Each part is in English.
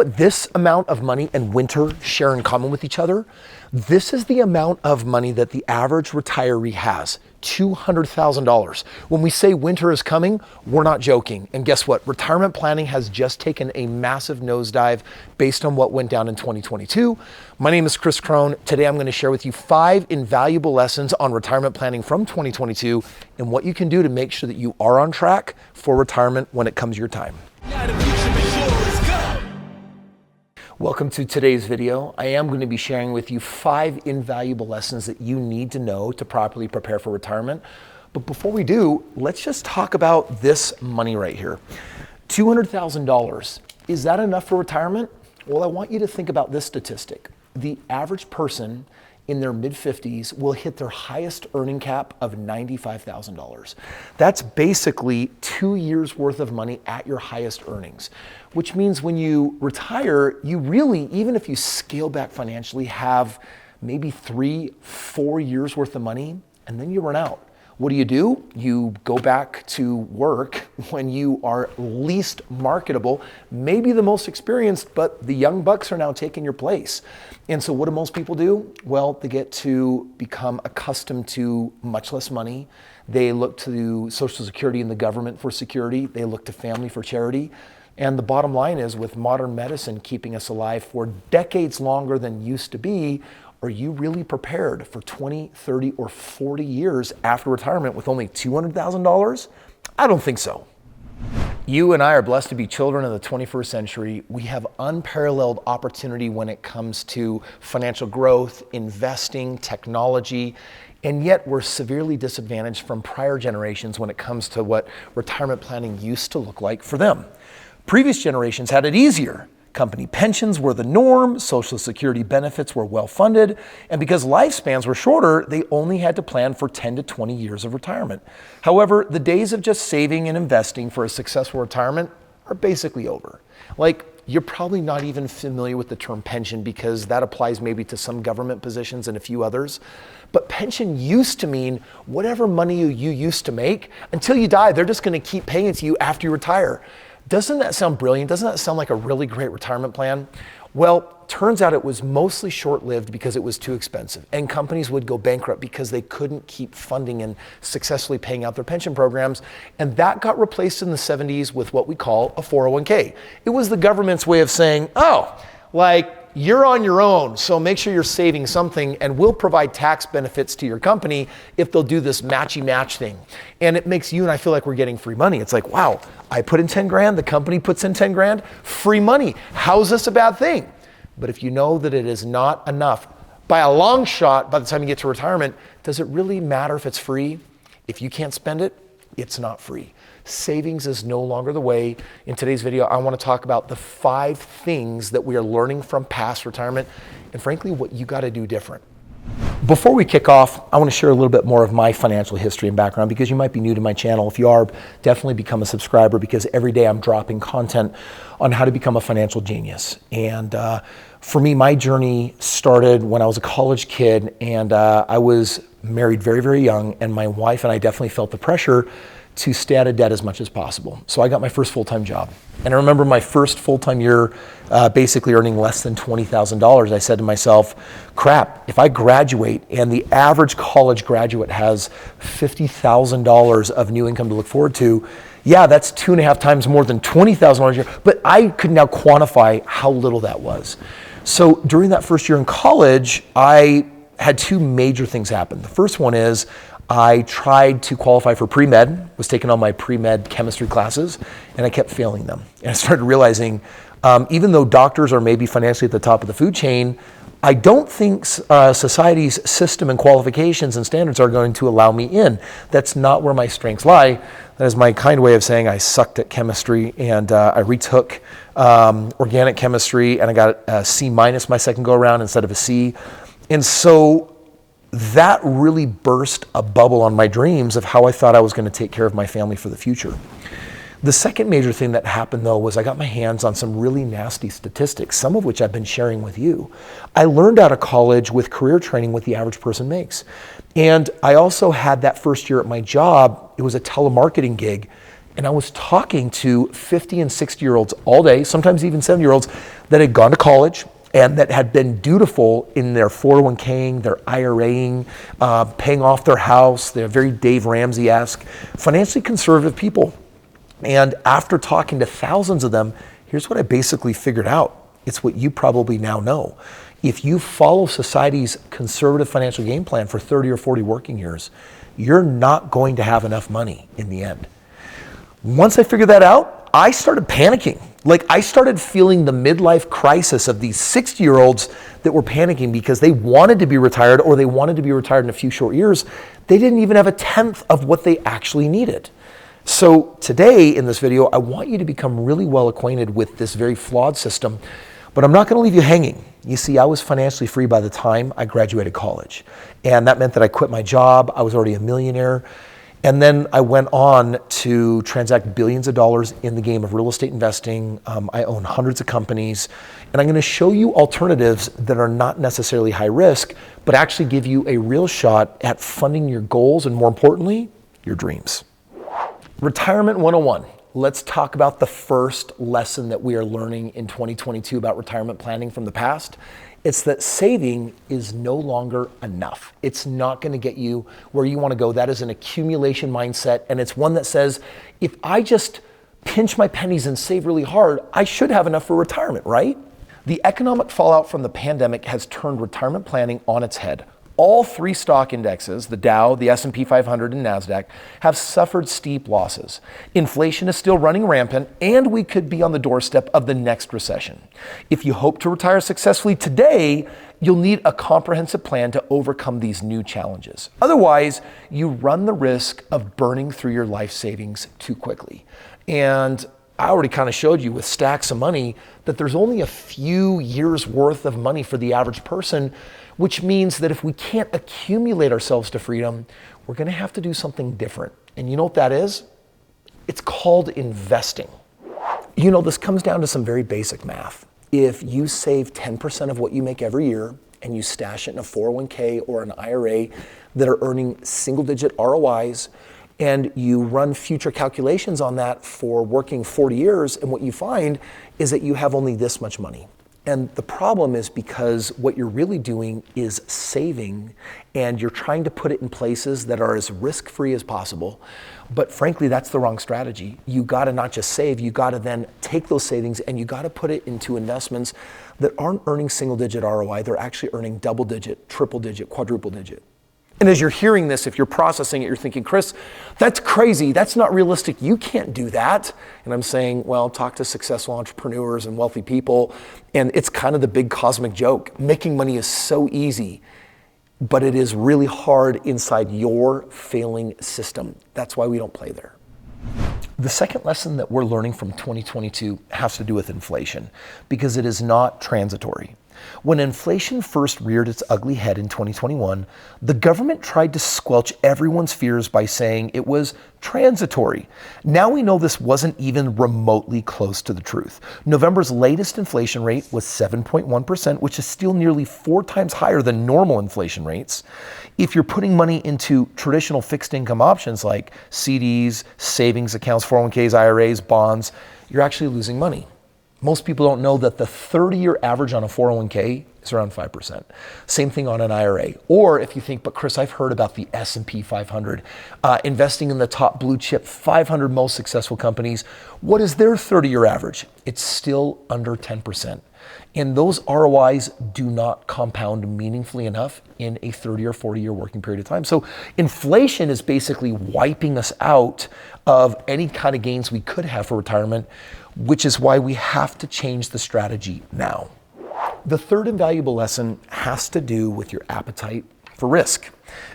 what this amount of money and winter share in common with each other? This is the amount of money that the average retiree has, $200,000. When we say winter is coming, we're not joking. And guess what? Retirement planning has just taken a massive nosedive based on what went down in 2022. My name is Kris Krohn. Today I'm going to share with you 5 invaluable lessons on retirement planning from 2022 and what you can do to make sure that you are on track for retirement when it comes your time. Welcome to today's video. I am going to be sharing with you 5 invaluable lessons that you need to know to properly prepare for retirement. But before we do, let's just talk about this money right here. $200,000. Is that enough for retirement? Well, I want you to think about this statistic. The average person in their mid-50s will hit their highest earning cap of $95,000. That's basically 2 years worth of money at your highest earnings, which means when you retire, you really, even if you scale back financially, have maybe 3-4 years worth of money, and then you run out. What do? You go back to work when you are least marketable, maybe the most experienced, but the young bucks are now taking your place. And so what do most people do? Well, they get to become accustomed to much less money. They look to Social Security and the government for security. They look to family for charity. And the bottom line is, with modern medicine keeping us alive for decades longer than used to be, are you really prepared for 20, 30, or 40 years after retirement with only $200,000? I don't think so. You and I are blessed to be children of the 21st century. We have unparalleled opportunity when it comes to financial growth, investing, technology, and yet we're severely disadvantaged from prior generations when it comes to what retirement planning used to look like for them. Previous generations had it easier. Company pensions were the norm, Social Security benefits were well funded, and because lifespans were shorter, they only had to plan for 10 to 20 years of retirement. However, the days of just saving and investing for a successful retirement are basically over. Like, you're probably not even familiar with the term pension because that applies maybe to some government positions and a few others. But pension used to mean whatever money you used to make, until you die, they're just going to keep paying it to you after you retire. Doesn't that sound brilliant? Doesn't that sound like a really great retirement plan? Well, turns out it was mostly short-lived because it was too expensive, and companies would go bankrupt because they couldn't keep funding and successfully paying out their pension programs, and that got replaced in the 70s with what we call a 401k. It was the government's way of saying, you're on your own, so make sure you're saving something, and we'll provide tax benefits to your company if they'll do this matchy-match thing. And it makes you and I feel like we're getting free money. It's like, wow, I put in 10 grand, the company puts in 10 grand, free money. How's this a bad thing? But if you know that it is not enough, by a long shot, by the time you get to retirement, does it really matter if it's free? If you can't spend it, it's not free. Savings is no longer the way. In today's video, I want to talk about the 5 things that we are learning from past retirement and frankly, what you got to do different. Before we kick off, I want to share a little bit more of my financial history and background because you might be new to my channel. If you are, definitely become a subscriber because every day I'm dropping content on how to become a financial genius. And for me, my journey started when I was a college kid and I was married very, very young, and my wife and I definitely felt the pressure to stay out of debt as much as possible. So I got my first full-time job. And I remember my first full-time year basically earning less than $20,000. I said to myself, crap, if I graduate and the average college graduate has $50,000 of new income to look forward to, yeah, that's 2.5 times more than $20,000 a year. But I could now quantify how little that was. So during that first year in college, I had 2 major things happen. The first one is I tried to qualify for pre-med, was taking all my pre-med chemistry classes, and I kept failing them. And I started realizing, even though doctors are maybe financially at the top of the food chain, I don't think society's system and qualifications and standards are going to allow me in. That's not where my strengths lie. That is my kind way of saying I sucked at chemistry, and I retook organic chemistry, and I got a C- my second go around instead of a C. And so that really burst a bubble on my dreams of how I thought I was going to take care of my family for the future. The second major thing that happened, though, was I got my hands on some really nasty statistics, some of which I've been sharing with you. I learned out of college with career training what the average person makes. And I also had that first year at my job, it was a telemarketing gig, And I was talking to 50 and 60-year-olds all day, sometimes even 70-year-olds that had gone to college and that had been dutiful in their 401k, their IRAing, paying off their house. They're very Dave Ramsey-esque, financially conservative people. And after talking to thousands of them, here's what I basically figured out. It's what you probably now know. If you follow society's conservative financial game plan for 30 or 40 working years, you're not going to have enough money in the end. Once I figured that out, I started panicking. Like, I started feeling the midlife crisis of these 60-year-olds that were panicking because they wanted to be retired, or they wanted to be retired in a few short years. They didn't even have a tenth of what they actually needed. So today in this video, I want you to become really well acquainted with this very flawed system, but I'm not going to leave you hanging. You see, I was financially free by the time I graduated college, and that meant that I quit my job. I was already a millionaire. And then I went on to transact billions of dollars in the game of real estate investing. I own hundreds of companies, and I'm going to show you alternatives that are not necessarily high risk, but actually give you a real shot at funding your goals and, more importantly, your dreams. Retirement 101. Let's talk about the first lesson that we are learning in 2022 about retirement planning from the past. It's that saving is no longer enough. It's not going to get you where you want to go. That is an accumulation mindset, and it's one that says, if I just pinch my pennies and save really hard, I should have enough for retirement, right? The economic fallout from the pandemic has turned retirement planning on its head. All three stock indexes, the Dow, the S&P 500, and NASDAQ, have suffered steep losses. Inflation is still running rampant, and we could be on the doorstep of the next recession. If you hope to retire successfully today, you'll need a comprehensive plan to overcome these new challenges. Otherwise, you run the risk of burning through your life savings too quickly. And I already kind of showed you with stacks of money that there's only a few years worth of money for the average person, which means that if we can't accumulate ourselves to freedom, we're going to have to do something different. And you know what that is? It's called investing. You know, this comes down to some very basic math. If you save 10% of what you make every year and you stash it in a 401k or an IRA that are earning single-digit ROIs, and you run future calculations on that for working 40 years, and what you find is that you have only this much money. And the problem is because what you're really doing is saving, and you're trying to put it in places that are as risk-free as possible. But frankly, that's the wrong strategy. You gotta not just save, you gotta then take those savings and you gotta put it into investments that aren't earning single-digit ROI, they're actually earning double-digit, triple-digit, quadruple-digit. And as you're hearing this, if you're processing it, you're thinking, Kris, that's crazy. That's not realistic. You can't do that. And I'm saying, well, talk to successful entrepreneurs and wealthy people. And it's kind of the big cosmic joke. Making money is so easy, but it is really hard inside your failing system. That's why we don't play there. The second lesson that we're learning from 2022 has to do with inflation, because it is not transitory. When inflation first reared its ugly head in 2021, the government tried to squelch everyone's fears by saying it was transitory. Now we know this wasn't even remotely close to the truth. November's latest inflation rate was 7.1%, which is still nearly 4 times higher than normal inflation rates. If you're putting money into traditional fixed income options like CDs, savings accounts, 401ks, IRAs, bonds, you're actually losing money. Most people don't know that the 30-year average on a 401k is around 5%. Same thing on an IRA. Or if you think, but Kris, I've heard about the S&P 500, investing in the top blue chip 500 most successful companies. What is their 30-year average? It's still under 10%. And those ROIs do not compound meaningfully enough in a 30 or 40-year working period of time. So inflation is basically wiping us out of any kind of gains we could have for retirement, which is why we have to change the strategy now. The third invaluable lesson has to do with your appetite for risk.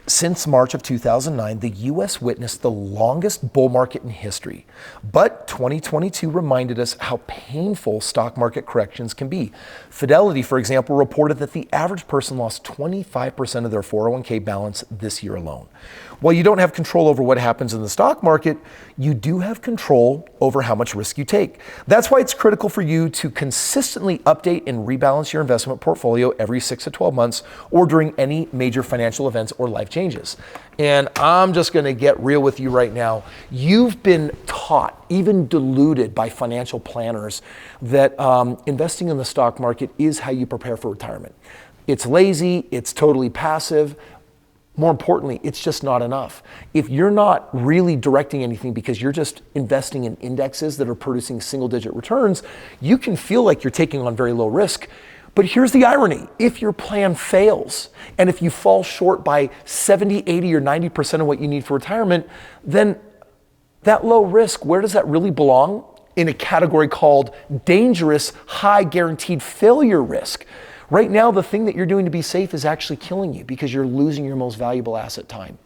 Since March of 2009, the U.S. witnessed the longest bull market in history. But 2022 reminded us how painful stock market corrections can be. Fidelity, for example, reported that the average person lost 25% of their 401k balance this year alone. While you don't have control over what happens in the stock market, you do have control over how much risk you take. That's why it's critical for you to consistently update and rebalance your investment portfolio every 6 to 12 months or during any major financial events or or life changes. And I'm just gonna get real with you right now. You've been taught, even deluded by financial planners, that investing in the stock market is how you prepare for retirement. It's lazy, it's totally passive. More importantly, it's just not enough. If you're not really directing anything because you're just investing in indexes that are producing single-digit returns, you can feel like you're taking on very low risk. But here's the irony. If your plan fails, and if you fall short by 70, 80, or 90% of what you need for retirement, then that low risk, where does that really belong? In a category called dangerous, high guaranteed failure risk. Right now, the thing that you're doing to be safe is actually killing you because you're losing your most valuable asset, time.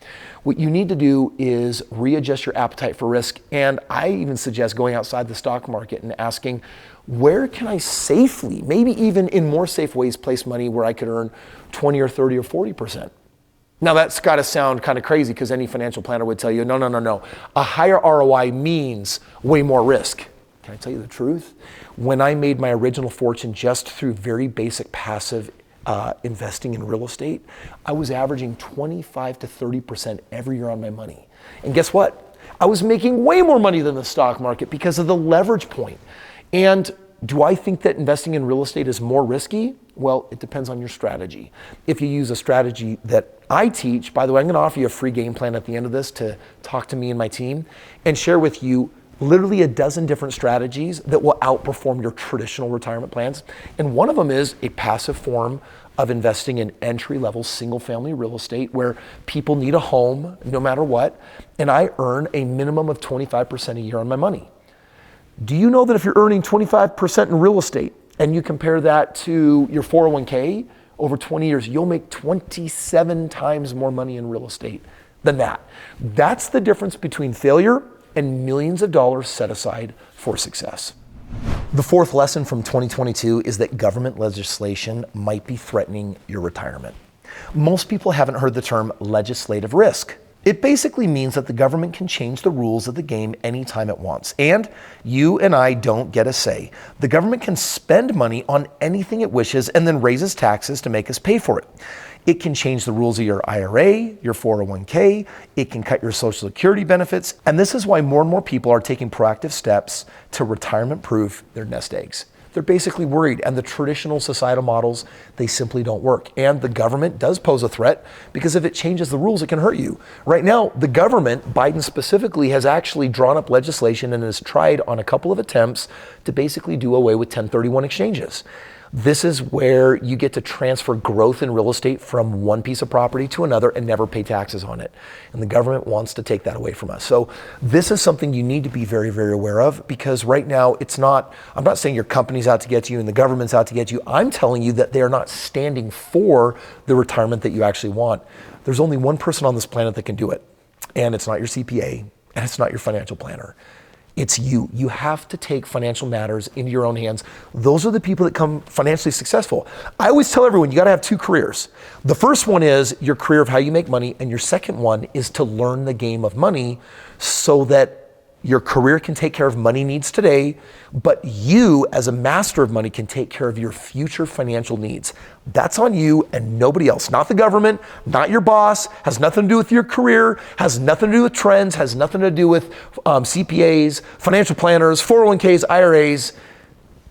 What you need to do is readjust your appetite for risk. And I even suggest going outside the stock market and asking, where can I safely, maybe even in more safe ways, place money where I could earn 20 or 30 or 40%? Now that's got to sound kind of crazy because any financial planner would tell you, no. A higher ROI means way more risk. Can I tell you the truth? When I made my original fortune just through very basic passive investing in real estate, I was averaging 25 to 30% every year on my money. And guess what? I was making way more money than the stock market because of the leverage point. And do I think that investing in real estate is more risky? Well, it depends on your strategy. If you use a strategy that I teach, by the way, I'm going to offer you a free game plan at the end of this to talk to me and my team and share with you literally a dozen different strategies that will outperform your traditional retirement plans. And one of them is a passive form of investing in entry-level single-family real estate where people need a home no matter what, and I earn a minimum of 25% a year on my money. Do you know that if you're earning 25% in real estate and you compare that to your 401k over 20 years, you'll make 27 times more money in real estate than that? That's the difference between failure and millions of dollars set aside for success. The fourth lesson from 2022 is that government legislation might be threatening your retirement. Most people haven't heard the term legislative risk. It basically means that the government can change the rules of the game anytime it wants. And you and I don't get a say. The government can spend money on anything it wishes and then raises taxes to make us pay for it. It can change the rules of your IRA, your 401k, it can cut your Social Security benefits, and this is why more and more people are taking proactive steps to retirement-proof their nest eggs. They're basically worried, and the traditional societal models, they simply don't work. And the government does pose a threat because if it changes the rules, it can hurt you. Right now, the government, Biden specifically, has actually drawn up legislation and has tried on a couple of attempts to basically do away with 1031 exchanges. This is where you get to transfer growth in real estate from one piece of property to another and never pay taxes on it. And the government wants to take that away from us. So this is something you need to be very, very aware of because right now I'm not saying your company's out to get you and the government's out to get you. I'm telling you that they're not standing for the retirement that you actually want. There's only one person on this planet that can do it. And it's not your CPA and it's not your financial planner. It's you. You have to take financial matters into your own hands. Those are the people that come financially successful. I always tell everyone, you got to have two careers. The first one is your career of how you make money, and your second one is to learn the game of money so that your career can take care of money needs today, but you as a master of money can take care of your future financial needs. That's on you and nobody else. Not the government, not your boss, has nothing to do with your career, has nothing to do with trends, has nothing to do with CPAs, financial planners, 401ks, IRAs.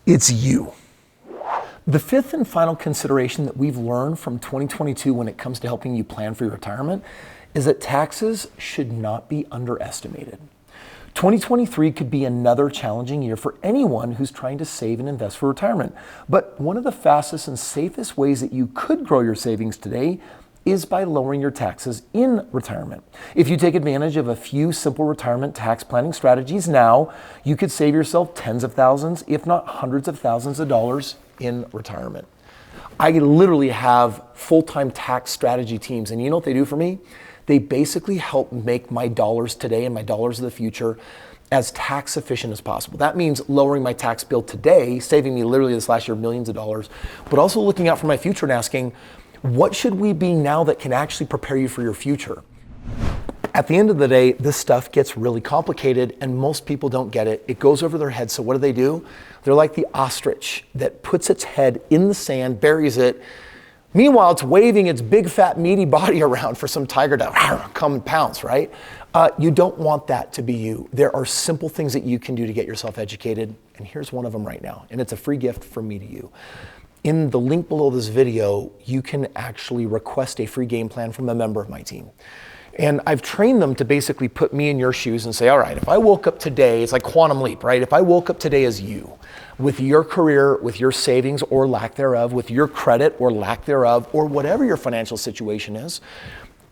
It's you. The fifth and final consideration that we've learned from 2022 when it comes to helping you plan for your retirement is that taxes should not be underestimated. 2023 could be another challenging year for anyone who's trying to save and invest for retirement. But one of the fastest and safest ways that you could grow your savings today is by lowering your taxes in retirement. If you take advantage of a few simple retirement tax planning strategies now, you could save yourself tens of thousands, if not hundreds of thousands of dollars in retirement. I literally have full-time tax strategy teams, and you know what they do for me? They basically help make my dollars today and my dollars of the future as tax efficient as possible. That means lowering my tax bill today, saving me literally this last year millions of dollars, but also looking out for my future and asking, what should we be now that can actually prepare you for your future? At the end of the day, this stuff gets really complicated and most people don't get it. It goes over their head. So what do? They're like the ostrich that puts its head in the sand, buries it, Meanwhile, it's waving its big, fat, meaty body around for some tiger to come and pounce, right? You don't want that to be you. There are simple things that you can do to get yourself educated, and here's one of them right now, and it's a free gift from me to you. In the link below this video, you can actually request a free game plan from a member of my team. And I've trained them to basically put me in your shoes and say, all right, if I woke up today, it's like quantum leap, right? If I woke up today as you, with your career, with your savings or lack thereof, with your credit or lack thereof, or whatever your financial situation is,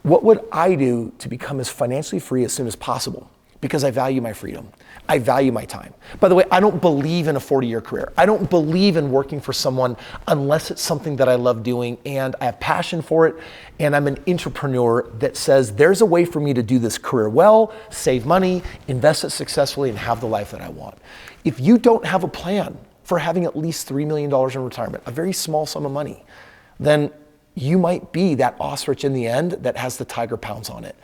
what would I do to become as financially free as soon as possible? Because I value my freedom. I value my time. By the way, I don't believe in a 40-year career. I don't believe in working for someone unless it's something that I love doing and I have passion for it, and I'm an entrepreneur that says there's a way for me to do this career well, save money, invest it successfully, and have the life that I want. If you don't have a plan for having at least $3 million in retirement, a very small sum of money, then you might be that ostrich in the end that has the tiger pounce on it.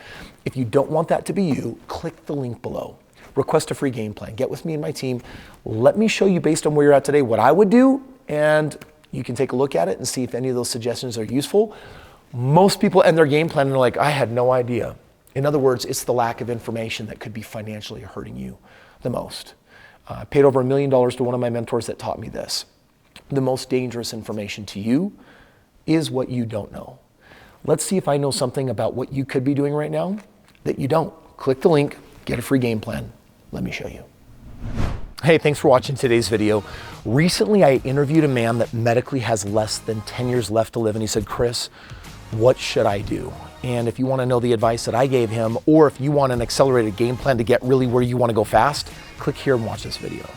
If you don't want that to be you, click the link below. Request a free game plan. Get with me and my team. Let me show you based on where you're at today what I would do, and you can take a look at it and see if any of those suggestions are useful. Most people end their game plan and they're like, I had no idea. In other words, it's the lack of information that could be financially hurting you the most. I paid over $1 million to one of my mentors that taught me this. The most dangerous information to you is what you don't know. Let's see if I know something about what you could be doing right now that you don't. Click the link, get a free game plan. Let me show you. Hey, thanks for watching today's video. Recently, I interviewed a man that medically has less than 10 years left to live, and he said, Kris, what should I do? And if you want to know the advice that I gave him, or if you want an accelerated game plan to get really where you want to go fast, click here and watch this video.